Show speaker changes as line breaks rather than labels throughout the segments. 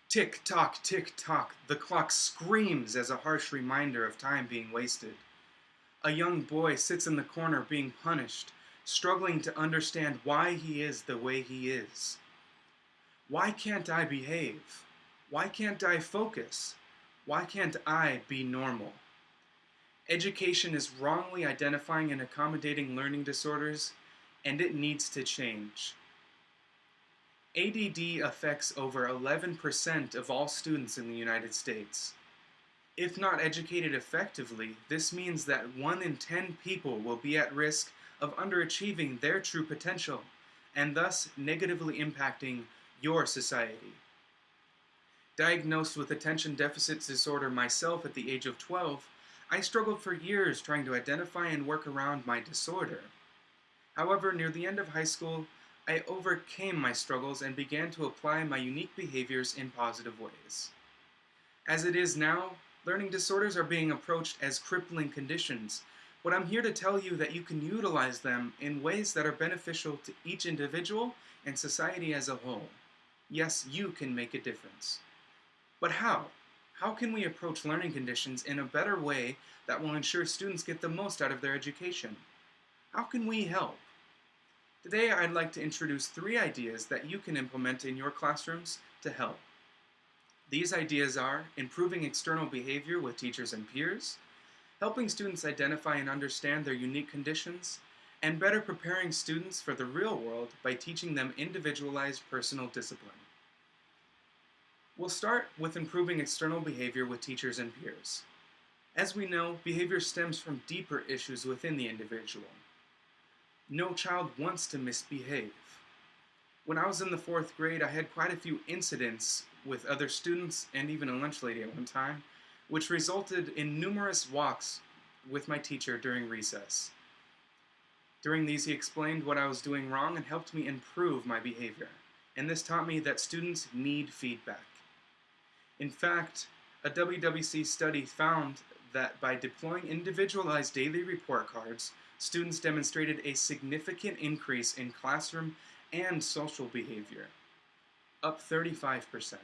Tick tock, the clock screams as a harsh reminder of time being wasted. A young boy sits in the corner being punished, struggling to understand why he is the way he is. Why can't I behave? Why can't I focus? Why can't I be normal? Education is wrongly identifying and accommodating learning disorders, and it needs to change. ADD affects over 11% of all students in the United States. If not educated effectively, this means that 1 in 10 people will be at risk of underachieving their true potential, and thus negatively impacting your society. Diagnosed with attention deficit disorder myself at the age of 12, I struggled for years trying to identify and work around my disorder. However, near the end of high school, I overcame my struggles and began to apply my unique behaviors in positive ways. As it is now, learning disorders are being approached as crippling conditions, but I'm here to tell you that you can utilize them in ways that are beneficial to each individual and society as a whole. Yes, you can make a difference. But how? How can we approach learning conditions in a better way that will ensure students get the most out of their education? How can we help? Today, I'd like to introduce 3 ideas that you can implement in your classrooms to help. These ideas are improving external behavior with teachers and peers, helping students identify and understand their unique conditions, and better preparing students for the real world by teaching them individualized personal discipline. We'll start with improving external behavior with teachers and peers. As we know, behavior stems from deeper issues within the individual. No child wants to misbehave. When I was in the 4th grade, I had quite a few incidents with other students and even a lunch lady at one time, which resulted in numerous walks with my teacher during recess. During these, he explained what I was doing wrong and helped me improve my behavior, and this taught me that students need feedback. In fact, a WWC study found that by deploying individualized daily report cards, students demonstrated a significant increase in classroom and social behavior, up 35%.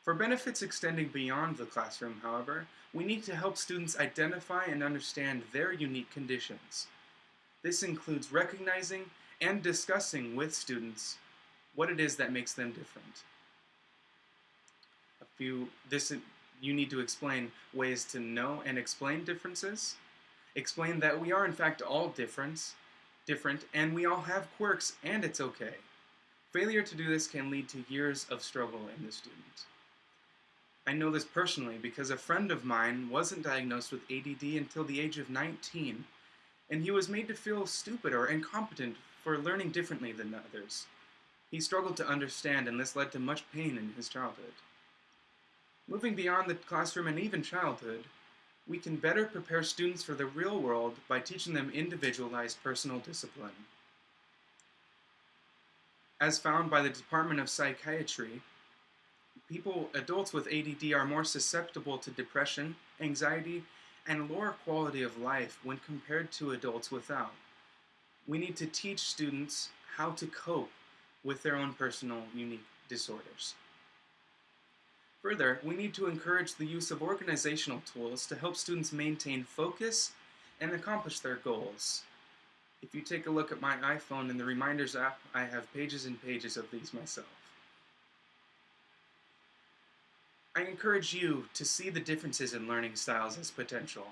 For benefits extending beyond the classroom, however, we need to help students identify and understand their unique conditions. This includes recognizing and discussing with students what it is that makes them different. You need to explain ways to know and explain differences. Explain that we are in fact all different, and we all have quirks, and it's okay. Failure to do this can lead to years of struggle in the student. I know this personally because a friend of mine wasn't diagnosed with ADD until the age of 19, and he was made to feel stupid or incompetent for learning differently than others. He struggled to understand, and this led to much pain in his childhood. Moving beyond the classroom and even childhood, we can better prepare students for the real world by teaching them individualized personal discipline. As found by the Department of Psychiatry, adults with ADD are more susceptible to depression, anxiety, and lower quality of life when compared to adults without. We need to teach students how to cope with their own personal, unique disorders. Further, we need to encourage the use of organizational tools to help students maintain focus and accomplish their goals. If you take a look at my iPhone in the Reminders app, I have pages and pages of these myself. I encourage you to see the differences in learning styles as potential,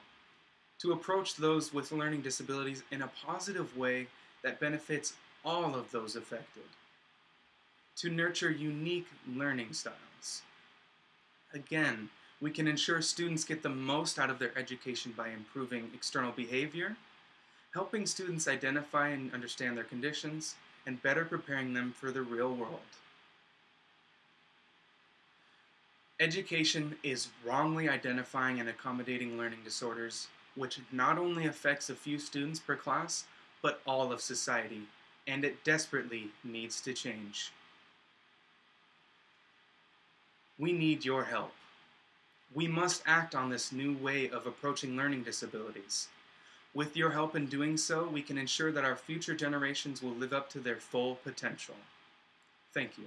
to approach those with learning disabilities in a positive way that benefits all of those affected, to nurture unique learning styles. Again, we can ensure students get the most out of their education by improving external behavior, helping students identify and understand their conditions, and better preparing them for the real world. Education is wrongly identifying and accommodating learning disorders, which not only affects a few students per class, but all of society, and it desperately needs to change. We need your help. We must act on this new way of approaching learning disabilities. With your help in doing so, we can ensure that our future generations will live up to their full potential. Thank you.